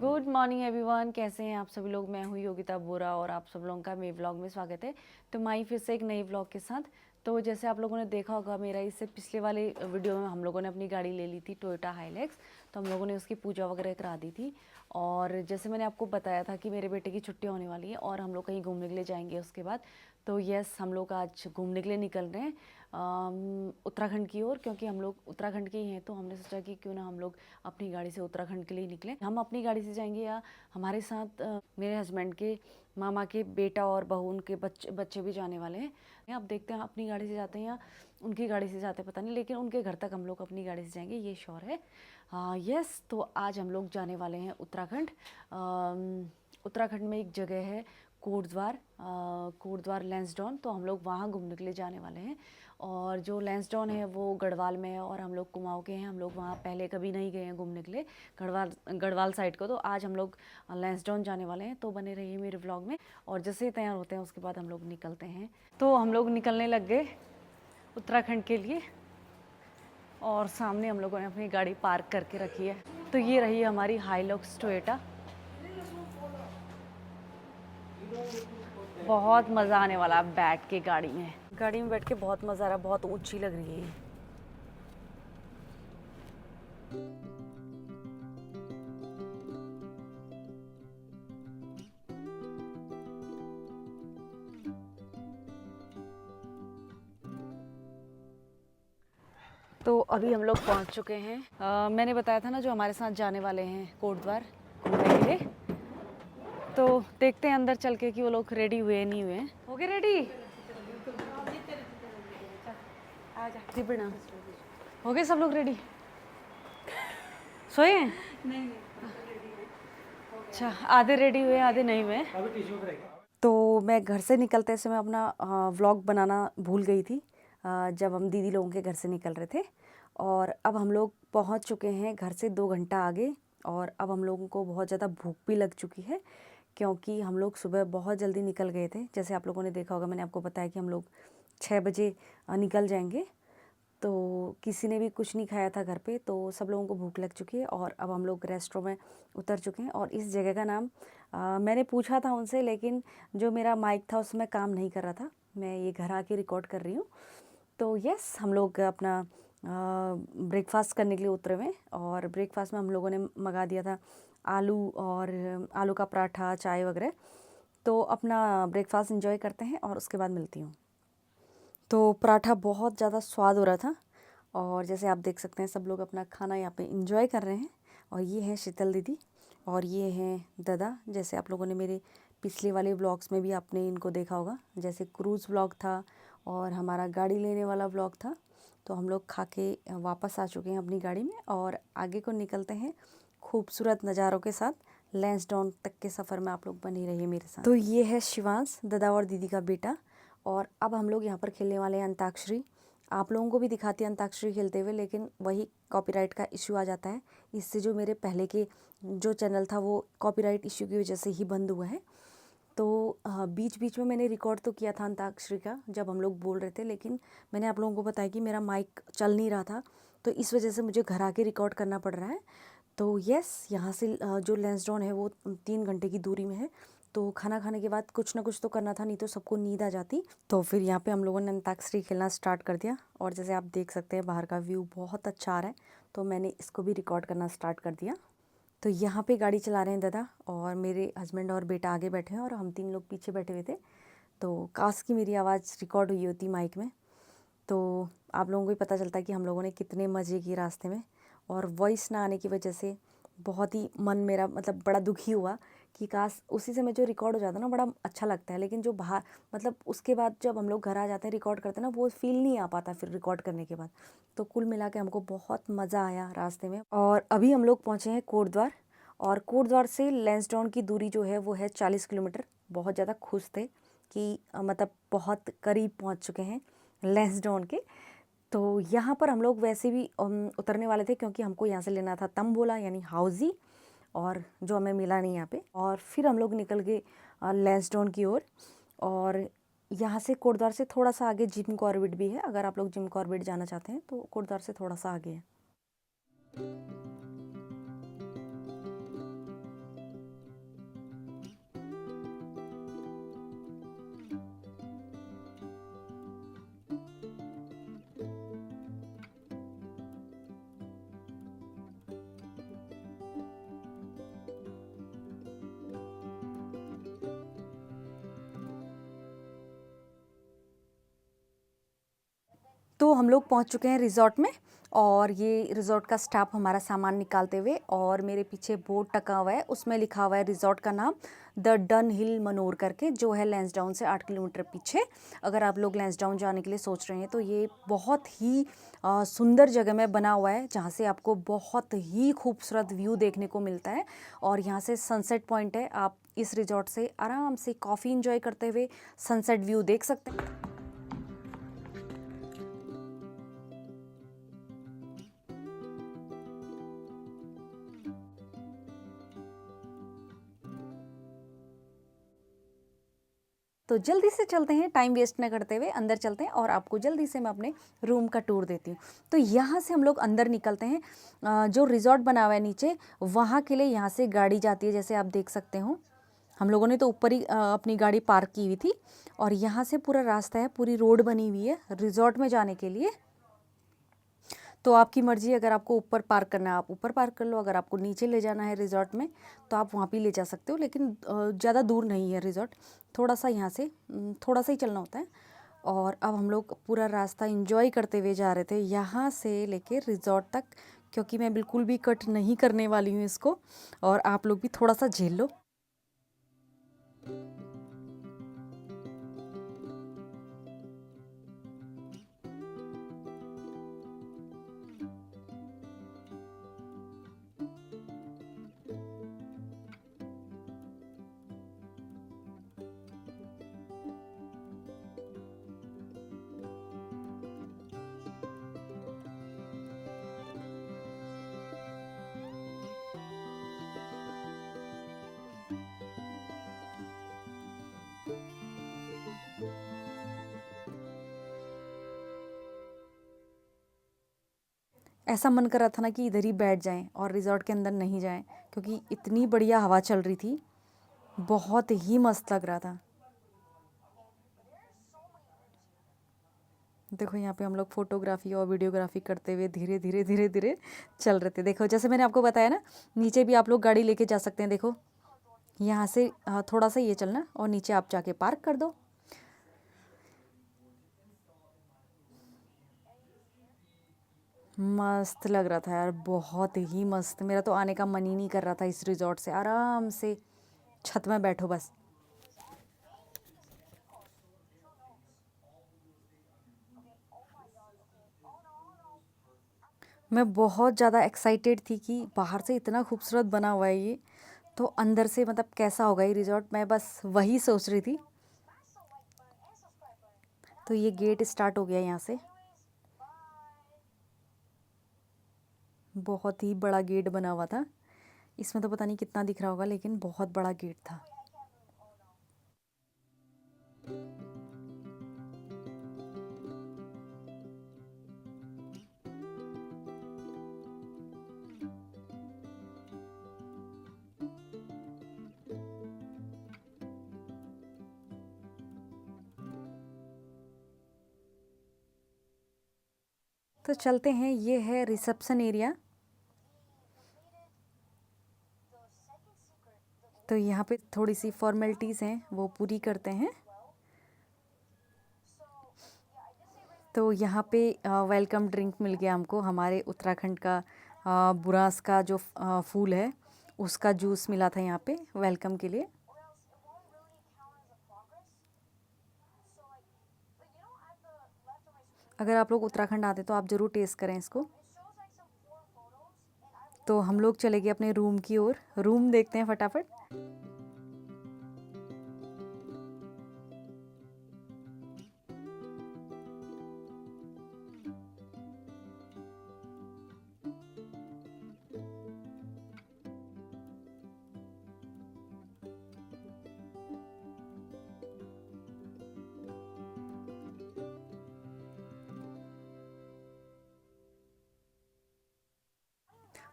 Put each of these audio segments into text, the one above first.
Good morning everyone, कैसे हैं आप सभी लोग। मैं हूँ योगिता बोरा और आप सब लोगों का मेरे व्लॉग में स्वागत है। तो मैं फिर से एक नई व्लॉग के साथ। तो जैसे आप लोगों ने देखा होगा मेरा इससे पिछले वाले वीडियो में हम लोगों ने अपनी गाड़ी ले ली थी टोयोटा हाइलैक्स। तो हम लोगों ने उसकी पूजा वगैरह करा दी थी। और जैसे मैंने आपको बताया था कि मेरे बेटे की छुट्टी होने वाली है और हम लोग कहीं घूमने के लिए जाएंगे उसके बाद। तो यस, हम लोग आज घूमने के लिए निकल रहे हैं उत्तराखंड की ओर, क्योंकि हम लोग उत्तराखंड के ही हैं। तो हमने सोचा कि क्यों ना हम लोग अपनी गाड़ी से उत्तराखंड के लिए निकलें। हम अपनी गाड़ी से जाएंगे या हमारे साथ मेरे हस्बैंड के मामा के बेटा और बहू, उनके बच्चे भी जाने वाले हैं। अब देखते हैं अपनी गाड़ी से जाते हैं या उनकी गाड़ी से जाते हैं, पता नहीं, लेकिन उनके घर तक हम लोग अपनी गाड़ी से जाएंगे, ये श्योर है। यस, तो आज हम लोग जाने वाले हैं उत्तराखंड। उत्तराखंड में एक जगह है कोटद्वार लैंसडाउन। तो हम लोग वहाँ घूमने के लिए जाने वाले हैं। और जो लैंसडाउन है वो गढ़वाल में है और हम लोग कुमाऊँ के हैं। हम लोग वहाँ पहले कभी नहीं गए हैं घूमने के लिए गढ़वाल साइड को। तो आज हम लोग लैंसडाउन जाने वाले हैं, तो बने रहिए मेरे व्लॉग में। और जैसे ही तैयार होते हैं उसके बाद हम लोग निकलते हैं। तो हम लोग निकलने लग गए उत्तराखंड के लिए और सामने हम लोगों ने अपनी गाड़ी पार्क करके रखी है। तो ये रही हमारी हाइलॉक्स टोयोटा। बहुत मज़ा आने वाला है बैठ के गाड़ी में बैठ के बहुत मज़ा आ रहा है। बहुत ऊंची लग रही है ये। तो अभी हम लोग पहुंच चुके हैं। मैंने बताया था ना जो हमारे साथ जाने वाले हैं कोटद्वार घूमने के लिए। तो देखते हैं अंदर चल के कि वो लोग रेडी हुए नहीं हुए हैं। हो गए रेडी? बना हो गए सब लोग रेडी? सोए हैं? नहीं। अच्छा, आधे रेडी हुए आधे नहीं हुए। तो मैं घर से निकलते समय अपना व्लॉग बनाना भूल गई थी जब हम दीदी लोगों के घर से निकल रहे थे। और अब हम लोग पहुंच चुके हैं घर से 2 घंटा आगे। और अब हम लोगों को बहुत ज़्यादा भूख भी लग चुकी है, क्योंकि हम लोग सुबह बहुत जल्दी निकल गए थे। जैसे आप लोगों ने देखा होगा, मैंने आपको बताया कि हम लोग 6 बजे निकल जाएंगे। तो किसी ने भी कुछ नहीं खाया था घर पे, तो सब लोगों को भूख लग चुकी है। और अब हम लोग रेस्टोरेंट में उतर चुके हैं। और इस जगह का नाम मैंने पूछा था उनसे, लेकिन जो मेरा माइक था उसमें काम नहीं कर रहा था। मैं ये घर आके रिकॉर्ड कर रही हूँ। तो यस, हम लोग अपना ब्रेकफास्ट करने के लिए उतरे हुए। और ब्रेकफास्ट में हम लोगों ने मंगा दिया था आलू का पराठा, चाय वगैरह। तो अपना ब्रेकफास्ट एंजॉय करते हैं और उसके बाद मिलती हूँ। तो पराठा बहुत ज़्यादा स्वाद हो रहा था। और जैसे आप देख सकते हैं सब लोग अपना खाना यहाँ पे एंजॉय कर रहे हैं। और ये है शीतल दीदी और ये हैं दादा। जैसे आप लोगों ने मेरे पिछले वाले व्लॉग्स में भी आपने इनको देखा होगा, जैसे क्रूज़ व्लॉग था और हमारा गाड़ी लेने वाला व्लॉग था। तो हम लोग खा के वापस आ चुके हैं अपनी गाड़ी में और आगे को निकलते हैं खूबसूरत नज़ारों के साथ। लैंसडाउन तक के सफ़र में आप लोग बने रहिए मेरे साथ। तो ये है शिवांश, दादा और दीदी का बेटा। और अब हम लोग यहाँ पर खेलने वाले हैं अंताक्षरी। आप लोगों को भी दिखाती है अंताक्षरी खेलते हुए, लेकिन वही कॉपीराइट का इशू आ जाता है। इससे जो मेरे पहले के जो चैनल था वो कॉपीराइट इशू की वजह से ही बंद हुआ है। तो बीच बीच में मैंने रिकॉर्ड तो किया था अंताक्षरी का जब हम लोग बोल रहे थे, लेकिन मैंने आप लोगों को बताया कि मेरा माइक चल नहीं रहा था, तो इस वजह से मुझे घर आके रिकॉर्ड करना पड़ रहा है। तो यस, यहाँ से जो लैंसडाउन है वो 3 घंटे की दूरी में है। तो खाना खाने के बाद कुछ ना कुछ तो करना था, नहीं तो सबको नींद आ जाती। तो फिर यहाँ पे हम लोगों ने अंताक्षरी खेलना स्टार्ट कर दिया। और जैसे आप देख सकते हैं बाहर का व्यू बहुत अच्छा आ रहा है, तो मैंने इसको भी रिकॉर्ड करना स्टार्ट कर दिया। तो यहाँ पे गाड़ी चला रहे हैं दादा और मेरे हस्बैंड और बेटा आगे बैठे हैं और हम 3 लोग पीछे बैठे हुए थे। तो काश की मेरी आवाज़ रिकॉर्ड हुई होती माइक में, तो आप लोगों को भी पता चलता है कि हम लोगों ने कितने मज़े किए रास्ते में। और वॉइस ना आने की वजह से बहुत ही मन मेरा मतलब बड़ा दुखी हुआ कि काश उसी समय जो रिकॉर्ड हो जाता है ना, बड़ा अच्छा लगता है। लेकिन जो बाहर मतलब उसके बाद जब हम लोग घर आ जाते हैं रिकॉर्ड करते हैं ना, वो फील नहीं आ पाता फिर रिकॉर्ड करने के बाद। तो कुल मिला के हमको बहुत मज़ा आया रास्ते में। और अभी हम लोग पहुँचे हैं कोटद्वार। और कोटद्वार से लैंसडाउन की दूरी जो है वो है 40 किलोमीटर। बहुत ज़्यादा खुश थे कि मतलब बहुत करीब पहुँच चुके हैं लैंसडाउन के। तो यहाँ पर हम लोग वैसे भी उतरने वाले थे, क्योंकि हमको यहाँ से लेना था तंबोला यानी हाउजी, और जो हमें मिला नहीं यहाँ पे। और फिर हम लोग निकल गए लैंसडाउन की ओर। और यहाँ से कोटद्वार से थोड़ा सा आगे जिम कॉर्बेट भी है। अगर आप लोग जिम कॉर्बेट जाना चाहते हैं तो कोटद्वार से थोड़ा सा आगे है। हम लोग पहुंच चुके हैं रिज़ॉर्ट में और ये रिज़ॉर्ट का स्टाफ हमारा सामान निकालते हुए, और मेरे पीछे बोर्ड टका हुआ है, उसमें लिखा हुआ है रिज़ॉर्ट का नाम द डन हिल मनोर करके, जो है लैंसडाउन से 8 किलोमीटर पीछे। अगर आप लोग लैंसडाउन जाने के लिए सोच रहे हैं तो ये बहुत ही सुंदर जगह में बना हुआ है, जहाँ से आपको बहुत ही खूबसूरत व्यू देखने को मिलता है। और यहाँ से सनसेट पॉइंट है, आप इस रिज़ॉर्ट से आराम से कॉफ़ी इंजॉय करते हुए सनसेट व्यू देख सकते हैं। तो जल्दी से चलते हैं, टाइम वेस्ट न करते हुए अंदर चलते हैं और आपको जल्दी से मैं अपने रूम का टूर देती हूँ। तो यहाँ से हम लोग अंदर निकलते हैं। जो रिज़ॉर्ट बना हुआ है नीचे, वहाँ के लिए यहाँ से गाड़ी जाती है, जैसे आप देख सकते हो। हम लोगों ने तो ऊपर ही अपनी गाड़ी पार्क की हुई थी, और यहाँ से पूरा रास्ता है, पूरी रोड बनी हुई है रिज़ॉर्ट में जाने के लिए। तो आपकी मर्ज़ी, अगर आपको ऊपर पार्क करना है आप ऊपर पार्क कर लो, अगर आपको नीचे ले जाना है रिज़ॉर्ट में तो आप वहाँ भी ले जा सकते हो, लेकिन ज़्यादा दूर नहीं है रिज़ॉर्ट, थोड़ा सा यहाँ से थोड़ा सा ही चलना होता है। और अब हम लोग पूरा रास्ता एंजॉय करते हुए जा रहे थे यहाँ से लेके रिज़ॉर्ट तक, क्योंकि मैं बिल्कुल भी कट नहीं करने वाली हूँ इसको, और आप लोग भी थोड़ा सा झेल लो। ऐसा मन कर रहा था ना कि इधर ही बैठ जाएं और रिज़ॉर्ट के अंदर नहीं जाएं, क्योंकि इतनी बढ़िया हवा चल रही थी, बहुत ही मस्त लग रहा था। देखो यहाँ पे हम लोग फोटोग्राफी और वीडियोग्राफी करते हुए धीरे धीरे धीरे धीरे चल रहे थे। देखो जैसे मैंने आपको बताया ना, नीचे भी आप लोग गाड़ी लेके जा सकते हैं। देखो यहाँ से थोड़ा सा ये चलना और नीचे आप जाके पार्क कर दो। मस्त लग रहा था यार, बहुत ही मस्त। मेरा तो आने का मन ही नहीं कर रहा था इस रिज़ॉर्ट से। आराम से छत में बैठो बस। मैं बहुत ज़्यादा एक्साइटेड थी कि बाहर से इतना खूबसूरत बना हुआ है ये, तो अंदर से मतलब कैसा होगा ये रिज़ॉर्ट, मैं बस वही सोच रही थी। तो ये गेट स्टार्ट हो गया यहाँ से, बहुत ही बड़ा गेट बना हुआ था। इसमें तो पता नहीं कितना दिख रहा होगा, लेकिन बहुत बड़ा गेट था। तो चलते हैं, ये है रिसेप्शन एरिया। तो यहाँ पे थोड़ी सी फॉर्मेलिटीज़ हैं, वो पूरी करते हैं। तो यहाँ पे वेलकम ड्रिंक मिल गया हमको, हमारे उत्तराखंड का बुरांस का जो फूल है उसका जूस मिला था यहाँ पे वेलकम के लिए। अगर आप लोग उत्तराखंड आते तो आप ज़रूर टेस्ट करें इसको। तो हम लोग चले गए अपने रूम की ओर, रूम देखते हैं फटाफट।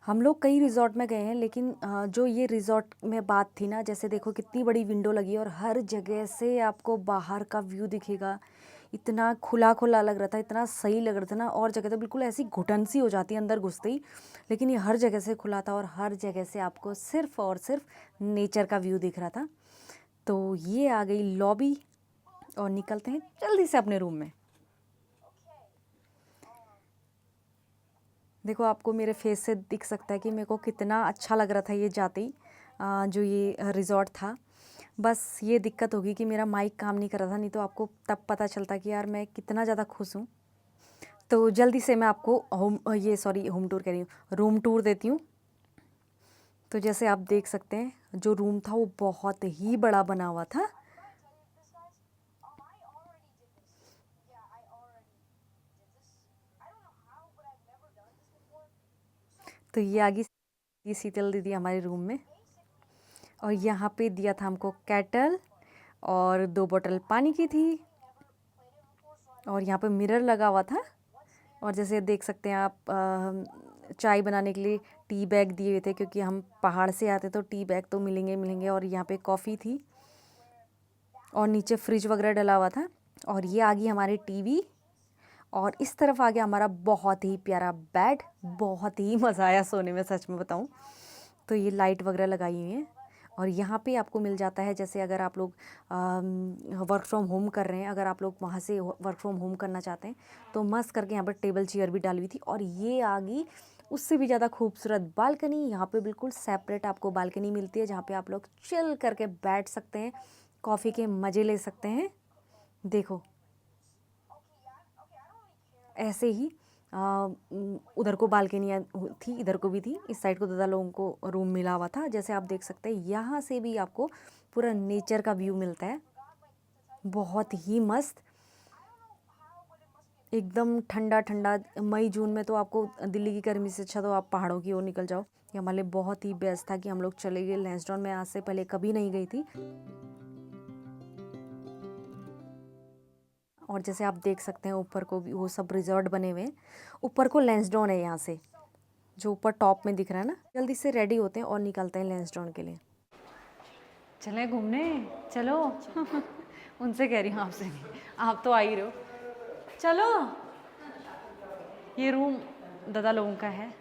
हम लोग कई रिज़ॉर्ट में गए हैं, लेकिन जो ये रिज़ॉर्ट में बात थी ना, जैसे देखो कितनी बड़ी विंडो लगी है और हर जगह से आपको बाहर का व्यू दिखेगा। इतना खुला खुला लग रहा था, इतना सही लग रहा था ना। और जगह तो बिल्कुल ऐसी घुटन सी हो जाती है अंदर घुसते ही, लेकिन ये हर जगह से खुला था और हर जगह से आपको सिर्फ और सिर्फ नेचर का व्यू दिख रहा था। तो ये आ गई लॉबी, और निकलते हैं जल्दी से अपने रूम में। देखो आपको मेरे फेस से दिख सकता है कि मेरे को कितना अच्छा लग रहा था ये जाते ही जो ये रिज़ॉर्ट था। बस ये दिक्कत होगी कि मेरा माइक काम नहीं कर रहा था, नहीं तो आपको तब पता चलता कि यार मैं कितना ज़्यादा खुश हूँ। तो जल्दी से मैं आपको होम टूर कह रही हूँ, रूम टूर देती हूँ। तो जैसे आप देख सकते हैं जो रूम था वो बहुत ही बड़ा बना हुआ था। तो ये आ गई शीतल दीदी हमारे रूम में, और यहाँ पे दिया था हमको केटल और 2 बोतल पानी की थी, और यहाँ पे मिरर लगा हुआ था। और जैसे देख सकते हैं आप चाय बनाने के लिए टी बैग दिए हुए थे, क्योंकि हम पहाड़ से आते तो टी बैग तो मिलेंगे। और यहाँ पे कॉफ़ी थी और नीचे फ्रिज वगैरह डला हुआ था। और ये आ गई हमारी टीवी, और इस तरफ आ गया हमारा बहुत ही प्यारा बेड। बहुत ही मज़ा आया सोने में, सच में बताऊं तो। ये लाइट वगैरह लगाई हुई है, और यहाँ पे आपको मिल जाता है, जैसे अगर आप लोग वर्क फ्रॉम होम कर रहे हैं, अगर आप लोग वहाँ से वर्क फ्रॉम होम करना चाहते हैं तो मस्त करके यहाँ पर टेबल चेयर भी डाली हुई थी। और ये आ गई उससे भी ज़्यादा खूबसूरत बालकनी। यहाँ पे बिल्कुल सेपरेट आपको बालकनी मिलती है, जहाँ पे आप लोग चिल करके बैठ सकते हैं, कॉफ़ी के मज़े ले सकते हैं। देखो ऐसे ही उधर को बालकनियाँ थी, इधर को भी थी, इस साइड को दादा लोगों को रूम मिला हुआ था। जैसे आप देख सकते हैं यहाँ से भी आपको पूरा नेचर का व्यू मिलता है, बहुत ही मस्त, एकदम ठंडा ठंडा। मई जून में तो आपको दिल्ली की गर्मी से अच्छा तो आप पहाड़ों की ओर निकल जाओ। ये हमारे लिए बहुत ही बेस्ट था कि हम लोग चले गए लैंसडाउन में। आज से पहले कभी नहीं गई थी। और जैसे आप देख सकते हैं ऊपर को भी वो सब रिजॉर्ट बने हुए हैं। ऊपर को लैंसडाउन है यहाँ से, जो ऊपर टॉप में दिख रहा है ना। जल्दी से रेडी होते हैं और निकलते हैं लैंसडाउन के लिए। चलें घूमने, चलो। उनसे कह रही हूँ, आपसे नहीं, आप तो आ ही रहे हो। चलो। ये रूम दादा लोगों का है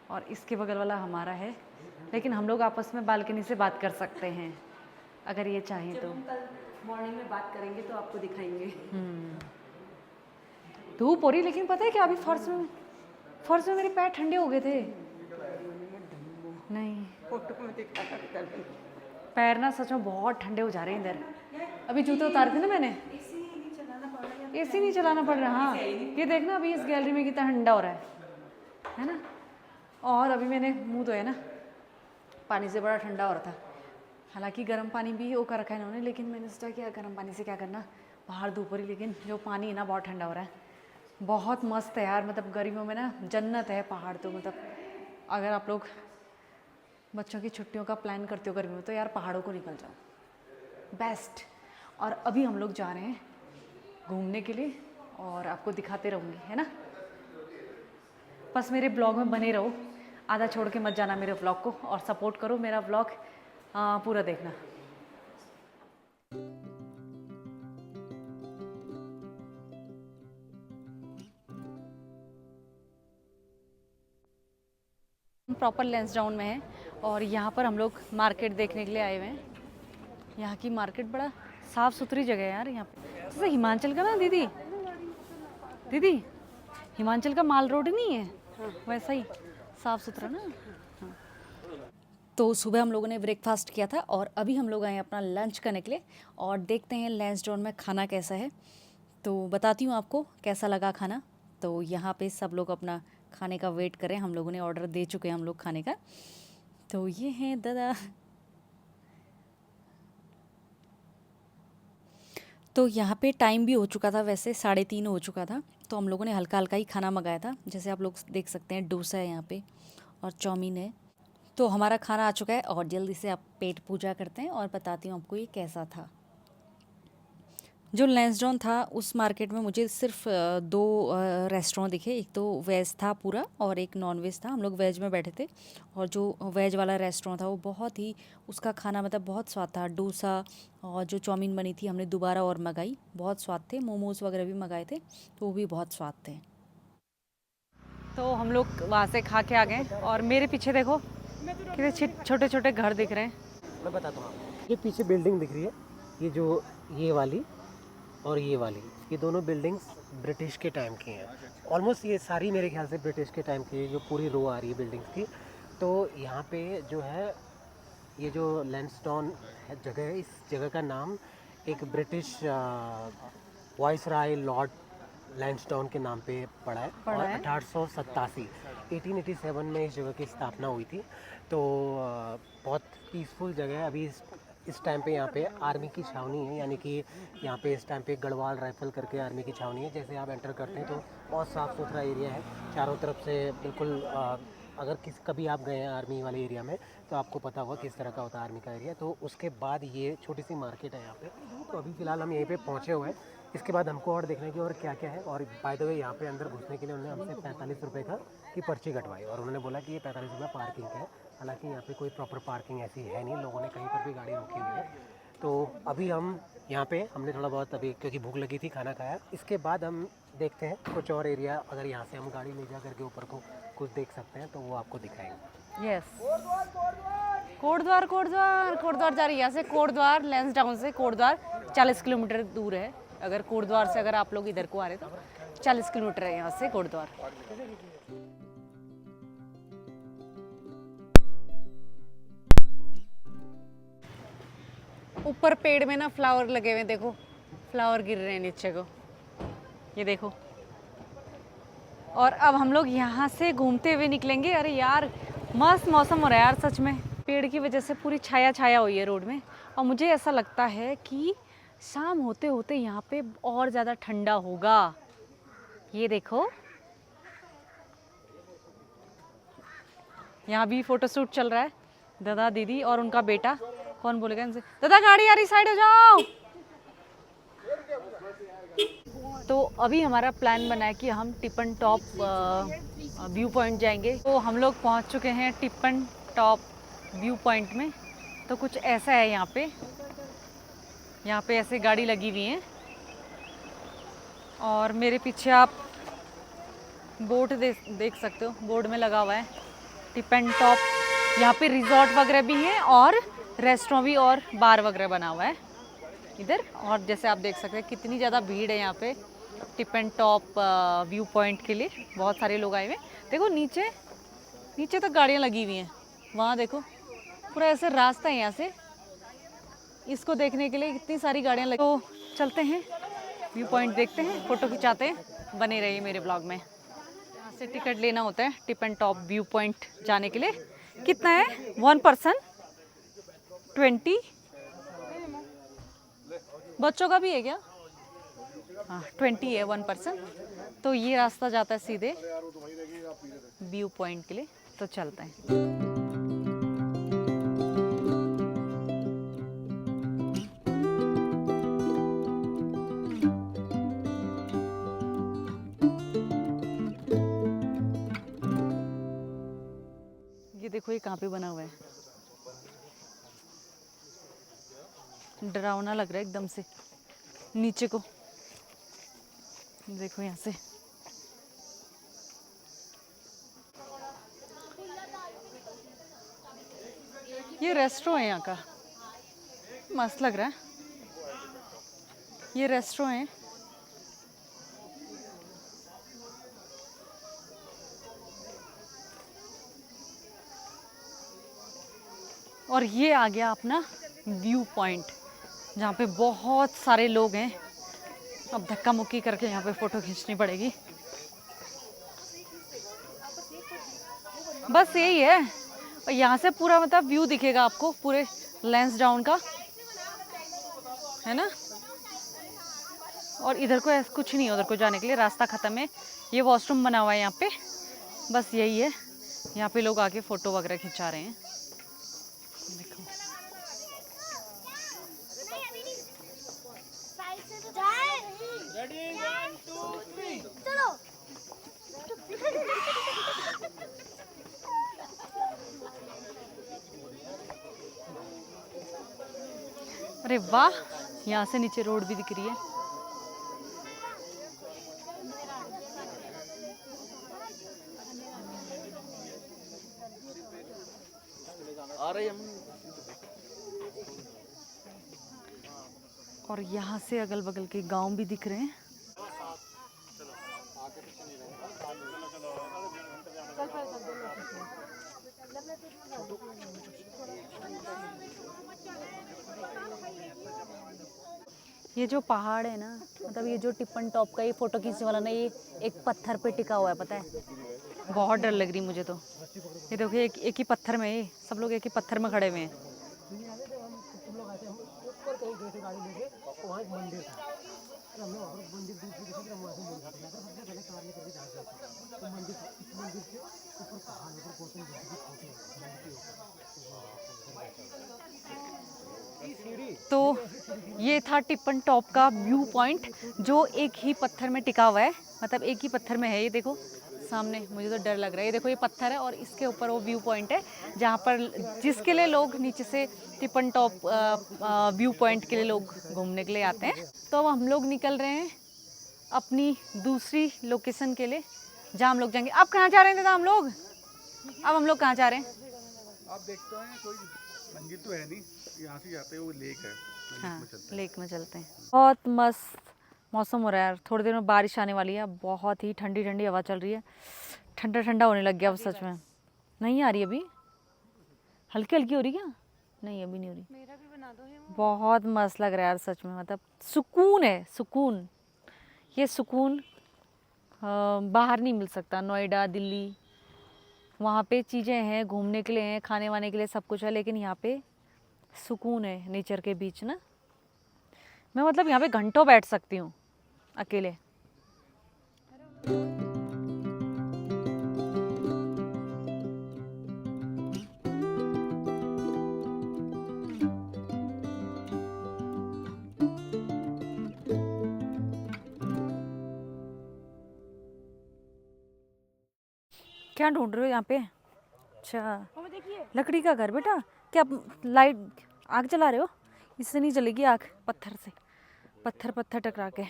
और इसके बगल वाला हमारा है, लेकिन हम लोग आपस में बालकनी से बात कर सकते हैं अगर ये चाहें तो। मॉर्निंग में बात करेंगे तो आपको दिखाएंगे। धूप हो रही, लेकिन पता है क्या, अभी फर्श में मेरे पैर ठंडे हो गए थे। नहीं, फोटो में दिखा था पैर ना सच में बहुत ठंडे हो जा रहे हैं इधर। अभी जूते उतारे थे ना मैंने। एसी नहीं चलाना पड़ रहा। हाँ, ये देखना अभी इस गैलरी में कितना ठंडा हो रहा है ना। और अभी मैंने मुंह धोया ना, पानी से बड़ा ठंडा हो रहा था। हालांकि गर्म पानी भी वो कर रखा है इन्होंने, लेकिन मैंने सोचा कि गर्म पानी से क्या करना, बाहर धूप हो रही, लेकिन जो पानी है ना बहुत ठंडा हो रहा है। बहुत मस्त है यार, मतलब गर्मियों में ना जन्नत है पहाड़ तो। मतलब अगर आप लोग बच्चों की छुट्टियों का प्लान करते हो गर्मी में तो यार पहाड़ों को निकल जाओ, बेस्ट। और अभी हम लोग जा रहे हैं घूमने के लिए, और आपको दिखाते रहूँगी, है ना। बस मेरे ब्लॉग में बने रहो, आधा छोड़ के मत जाना मेरे ब्लॉग को, और सपोर्ट करो मेरा ब्लॉग पूरा देखना। प्रॉपर लैंसडाउन में है, और यहाँ पर हम लोग मार्केट देखने के लिए आए हुए हैं। यहाँ की मार्केट बड़ा साफ़ सुथरी जगह है यार। यहाँ पे जैसे हिमाचल का ना दीदी हिमाचल का माल रोड नहीं है, वैसा ही साफ़ सुथरा ना। हाँ। तो सुबह हम लोगों ने ब्रेकफास्ट किया था, और अभी हम लोग आए हैं अपना लंच करने के लिए, और देखते हैं लैंसडाउन में खाना कैसा है। तो बताती हूँ आपको कैसा लगा खाना। तो यहाँ पे सब लोग अपना खाने का वेट करें, हम लोगों ने ऑर्डर दे चुके हैं हम लोग खाने का। तो ये हैं दादा। तो यहाँ पे टाइम भी हो चुका था, वैसे 3:30 हो चुका था, तो हम लोगों ने हल्का हल्का ही खाना मंगाया था। जैसे आप लोग देख सकते हैं डोसा है यहाँ पे, और चाउमीन है। तो हमारा खाना आ चुका है, और जल्दी से आप पेट पूजा करते हैं और बताती हूँ आपको ये कैसा था। जो लैंसडाउन था उस मार्केट में मुझे सिर्फ 2 रेस्टोरेंट दिखे। एक तो वेज था पूरा, और एक नॉन वेज था। हम लोग वेज में बैठे थे, और जो वेज वाला रेस्टोरेंट था वो बहुत ही, उसका खाना मतलब बहुत स्वाद था। डोसा और जो चाउमीन बनी थी हमने दोबारा और मंगाई, बहुत स्वाद थे। मोमोज़ वगैरह भी मंगाए थे, तो वो भी बहुत स्वाद थे। तो हम लोग वहाँ से खा के आ गए, और मेरे पीछे देखो कितने छोटे छोटे घर दिख रहे हैं। मैं बताता हूँ आपको, ये पीछे बिल्डिंग दिख रही है, ये वाली, और ये वाली, ये दोनों बिल्डिंग्स ब्रिटिश के टाइम की हैं। ऑलमोस्ट ये सारी मेरे ख्याल से ब्रिटिश के टाइम की, जो पूरी रो आ रही है बिल्डिंग्स की। तो यहाँ पे जो है ये जो लैंडस्टोन जगह है, इस जगह का नाम एक ब्रिटिश वाइसराय लॉर्ड लैंडस्टोन के नाम पे पड़ा है। और 1887 में इस जगह की स्थापना हुई थी। तो बहुत पीसफुल जगह है। अभी इस टाइम पे यहाँ पे आर्मी की छावनी है, यानी कि यहाँ पे इस टाइम पे गढ़वाल राइफल करके आर्मी की छावनी है। जैसे आप एंटर करते हैं तो बहुत साफ़ सुथरा एरिया है चारों तरफ से, बिल्कुल अगर कभी आप गए हैं आर्मी वाले एरिया में तो आपको पता होगा किस तरह का होता है आर्मी का एरिया। तो उसके बाद ये छोटी सी मार्केट है यहाँ पे। तो अभी फ़िलहाल हम यहीं पे पहुँचे हुए हैं। इसके बाद हमको और देखने की और क्या क्या है। और बाय द वे यहाँ पे अंदर घुसने के लिए उन्होंने हमसे 45 रुपये की पर्ची कटवाई, और उन्होंने बोला कि ये 45 रुपये पार्किंग का है। हालांकि यहाँ पे कोई प्रॉपर पार्किंग ऐसी है नहीं, लोगों ने कहीं पर भी गाड़ी रोकी हुई है। तो अभी हम यहाँ पे हमने थोड़ा बहुत अभी क्योंकि भूख लगी थी खाना खाया। इसके बाद हम देखते हैं कुछ और एरिया, अगर यहाँ से हम गाड़ी ले जा करके ऊपर को कुछ देख सकते हैं तो वो आपको दिखाएंगे। यस, कोटद्वार कोटद्वार कोटद्वार जा रही है यहाँ से। कोटद्वार लैंसडाउन से कोटद्वार 40 किलोमीटर दूर है। अगर कोटद्वार से अगर आप लोग इधर को आ रहे तो 40 किलोमीटर है यहाँ से कोटद्वार। ऊपर पेड़ में ना फ्लावर लगे हुए, देखो फ्लावर गिर रहे हैं नीचे को, ये देखो। और अब हम लोग यहाँ से घूमते हुए निकलेंगे। अरे यार मस्त मौसम हो रहा है यार सच में, पेड़ की वजह से पूरी छाया छाया हुई है रोड में। और मुझे ऐसा लगता है कि शाम होते होते यहाँ पे और ज़्यादा ठंडा होगा। ये देखो यहाँ भी फोटोशूट चल रहा है, दादा दीदी और उनका बेटा। कौन बोलेगा इनसे, दादा गाड़ी आ रही, साइड हो जाओ। तो अभी हमारा प्लान बना है कि हम टिपन टॉप व्यू पॉइंट जाएंगे। तो हम लोग पहुंच चुके हैं टिपन टॉप व्यू पॉइंट में। तो कुछ ऐसा है यहाँ पे ऐसे गाड़ी लगी हुई हैं। और मेरे पीछे आप बोर्ड देख सकते हो, बोर्ड में लगा हुआ है टिपन टॉप। यहाँ पे रिजॉर्ट वगैरह भी हैं और रेस्टोरेंट भी और बार वगैरह बना हुआ है इधर। और जैसे आप देख सकते हैं कितनी ज़्यादा भीड़ है यहाँ पे टिपन टॉप व्यू पॉइंट के लिए। बहुत सारे लोग आए हुए हैं। देखो नीचे तक गाड़ियाँ लगी हुई हैं, वहाँ देखो पूरा ऐसे रास्ता है यहाँ से इसको देखने के लिए, कितनी सारी गाड़ियाँ लगी। तो चलते हैं व्यू पॉइंट देखते हैं, फ़ोटो खिंचाते हैं। बने रहिए मेरे ब्लॉग में। यहाँ से टिकट लेना होता है टिपन टॉप व्यू पॉइंट जाने के लिए। कितना है? 1 पर्सन 20। बच्चों का भी है क्या? हाँ 20 है 1 पर्सन। तो ये रास्ता जाता है सीधे व्यू पॉइंट के लिए। तो चलते हैं। ये देखो ये कहाँ पे बना हुआ है, डरावना लग रहा है एकदम से नीचे को। देखो यहाँ से ये रेस्टोरेंट है यहाँ का, मस्त लग रहा है। ये रेस्टोरेंट है। और ये आ गया अपना व्यू पॉइंट जहाँ पे बहुत सारे लोग हैं। अब धक्का मुक्की करके यहाँ पे फ़ोटो खींचनी पड़ेगी। बस यही है। और यहाँ से पूरा मतलब व्यू दिखेगा आपको पूरे लैंसडाउन का, है ना। और इधर को कुछ नहीं है, उधर को जाने के लिए रास्ता ख़त्म है। ये वॉशरूम बना हुआ है यहाँ पे, बस यही है। यहाँ पे लोग आके फ़ोटो वगैरह खिंचा रहे हैं। देखो रेडी 1 2 3 चलो। अरे वाह, यहाँ से नीचे रोड भी दिख रही है। और यहाँ से अगल बगल के गांव भी दिख रहे हैं। ये जो पहाड़ है ना, मतलब ये जो टिप्पन टॉप का ये फोटो खींचने वाला ना, ये एक पत्थर पे टिका हुआ है, पता है। बहुत डर लग रही मुझे तो। ये देखो एक ही पत्थर में, ये सब लोग एक ही पत्थर में खड़े हुए हैं। तो ये था टिप्पन टॉप का व्यू पॉइंट, जो एक ही पत्थर में टिका हुआ है, मतलब एक ही पत्थर में है। ये देखो सामने, मुझे तो डर लग रहा है। ये देखो ये पत्थर है और इसके ऊपर वो व्यू पॉइंट है, जहाँ पर जिसके लिए लोग नीचे से टिप्पन टॉप व्यू पॉइंट के लिए लोग घूमने के लिए आते हैं। तो अब हम लोग निकल रहे हैं अपनी दूसरी लोकेशन के लिए, जहाँ हम लोग जाएंगे। अब कहाँ जा रहे हैं दादा हम लोग? अब हम लोग कहाँ जा रहे हैं? आप देखते हैं कोई मंदिर तो है नहीं, यहाँ से जाते हैं, वो लेक है, हाँ, लेक में चलते हैं। बहुत मस्त मौसम हो रहा है यार, थोड़ी देर में बारिश आने वाली है। बहुत ही ठंडी ठंडी हवा चल रही है, ठंडा ठंडा होने लग गया अब सच में। नहीं आ रही अभी, हल्की हल्की हो रही क्या? नहीं अभी नहीं हो रही। मेरा भी बना दो। बहुत मस्त लग रहा है यार सच में, मतलब सुकून है, सुकून। ये सुकून बाहर नहीं मिल सकता। नोएडा, दिल्ली, वहाँ पे चीज़ें हैं घूमने के लिए, हैं खाने वाने के लिए, सब कुछ है, लेकिन यहाँ पे सुकून है नेचर के बीच ना। मैं मतलब यहाँ पे घंटों बैठ सकती हूँ अकेले। क्या ढूंढ रहे हो यहाँ पे? अच्छा, लकड़ी का घर बेटा। क्या लाइट आग जला रहे हो? इससे नहीं जलेगी आग, पत्थर से, पत्थर पत्थर टकरा के।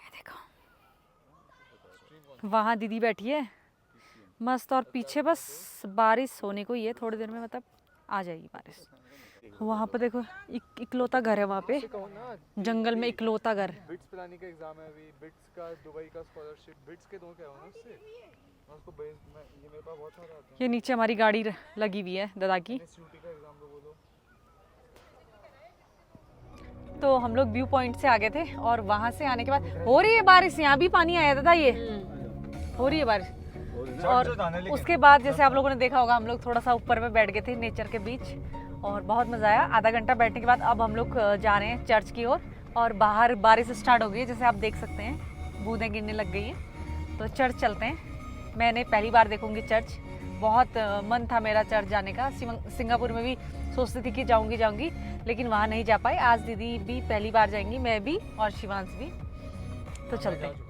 देखो वहाँ दीदी बैठी है मस्त, और पीछे बस बारिश होने को ही है, थोड़ी देर में मतलब आ जाएगी बारिश। वहाँ पे देखो इकलौता घर है वहाँ पे, जंगल में इकलौता घर। बिट्स पिलानी का एग्जाम है अभी, बिट्स का दुबई का स्कॉलरशिप, बिट्स के दो क्या होना उससे, मैं उसको भेज, मैं ये मेरे पास बहुत सारे आते हैं। ये नीचे हमारी गाड़ी लगी हुई है दादा की। एसयूटी का एग्जाम दो बोलो। तो हम लोग व्यू पॉइंट से आ गए थे, और वहाँ से आने के बाद हो रही है बारिश। यहाँ भी पानी आया था ये, हो रही है बारिश। और उसके बाद जैसे आप लोगों ने देखा होगा, हम लोग थोड़ा सा ऊपर में बैठ गए थे नेचर के बीच, और बहुत मज़ा आया। आधा घंटा बैठने के बाद अब हम लोग जा रहे हैं चर्च की ओर, और बाहर बारिश स्टार्ट हो गई है, जैसे आप देख सकते हैं बूंदें गिरने लग गई हैं। तो चर्च चलते हैं। मैंने पहली बार देखूंगी चर्च, बहुत मन था मेरा चर्च जाने का। सिंगापुर में भी सोचती थी कि जाऊंगी, लेकिन वहाँ नहीं जा पाई। आज दीदी भी पहली बार जाएंगी, मैं भी और शिवांश भी। तो चलते हैं।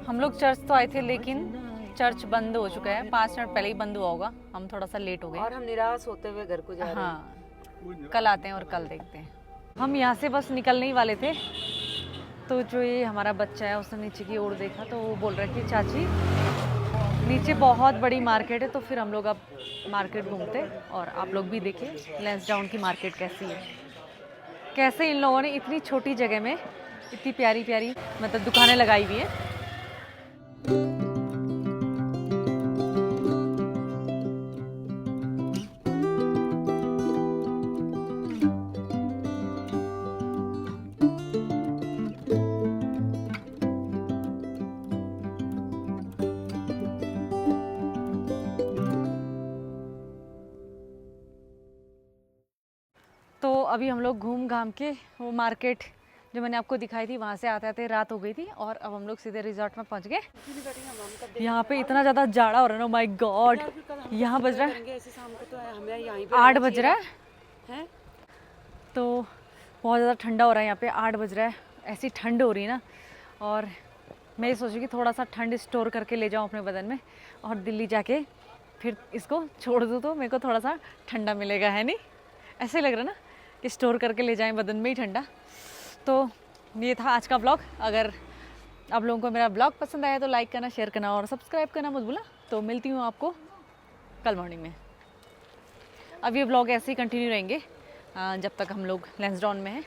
हम लोग चर्च तो आए थे, लेकिन चर्च बंद हो चुका है। 5 मिनट पहले ही बंद हुआ होगा, हम थोड़ा सा लेट हो गए। और हम निराश होते हुए घर को जा रहे हैं। हाँ, कल आते हैं और कल देखते हैं। हम यहाँ से बस निकलने ही वाले थे, तो जो ये हमारा बच्चा है उसने नीचे की ओर देखा, तो वो बोल रहा है कि चाची नीचे बहुत बड़ी मार्केट है। तो फिर हम लोग अब मार्केट घूमते, और आप लोग भी देखिए लैंसडाउन की मार्केट कैसी है। कैसे इन लोगों ने इतनी छोटी जगह में इतनी प्यारी प्यारी मतलब दुकानें लगाई हुई हैं। तो अभी हम लोग घूम घाम के वो मार्केट जो मैंने आपको दिखाई थी, वहाँ से आते आते रात हो गई थी, और अब हम लोग सीधे रिजॉर्ट में पहुँच गए। यहाँ पे इतना ज़्यादा जाड़ा हो रहा है ना, माय गॉड। यहाँ बज रहा है 8 बज रहा है, तो बहुत ज़्यादा ठंडा हो रहा है यहाँ पे। 8 बज रहा है, ऐसी ठंड हो रही है ना। और मैं ये सोचूँ कि थोड़ा सा ठंड स्टोर करके ले जाऊँ अपने बदन में, और दिल्ली जाके फिर इसको छोड़ दूँ तो मेरे को थोड़ा सा ठंडा मिलेगा, है नहीं? ऐसे लग रहा है ना कि स्टोर करके ले जाएं बदन में ही ठंडा। तो ये था आज का ब्लॉग। अगर आप लोगों को मेरा ब्लॉग पसंद आया तो लाइक करना, शेयर करना और सब्सक्राइब करना मत भूलना। तो मिलती हूँ आपको कल मॉर्निंग में। अब ये ब्लॉग ऐसे ही कंटिन्यू रहेंगे जब तक हम लोग लैंसडाउन में हैं,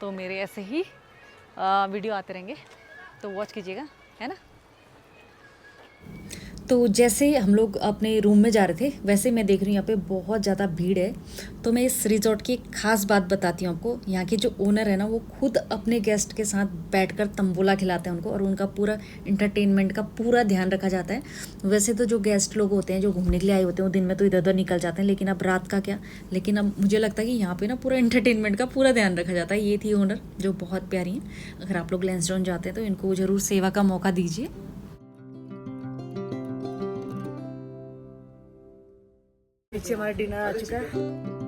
तो मेरे ऐसे ही वीडियो आते रहेंगे, तो वॉच कीजिएगा, है ना? तो जैसे हम लोग अपने रूम में जा रहे थे वैसे मैं देख रही हूँ यहाँ पे बहुत ज़्यादा भीड़ है। तो मैं इस रिजॉर्ट की एक ख़ास बात बताती हूँ आपको। यहाँ के जो ओनर है ना, वो खुद अपने गेस्ट के साथ बैठकर तंबोला खिलाते हैं उनको, और उनका पूरा इंटरटेनमेंट का पूरा ध्यान रखा जाता है। वैसे तो जो गेस्ट लोग होते हैं जो घूमने के लिए आए होते हैं वो दिन में तो इधर उधर निकल जाते हैं, लेकिन अब रात का क्या। लेकिन अब मुझे लगता है कि यहाँ पर ना पूरा इंटरटेनमेंट का पूरा ध्यान रखा जाता है। ये थी ओनर जो बहुत प्यारी हैं। अगर आप लोग लैंसडाउन जाते हैं तो इनको ज़रूर सेवा का मौका दीजिए। पीछे हमारा डिनर आ चुका है।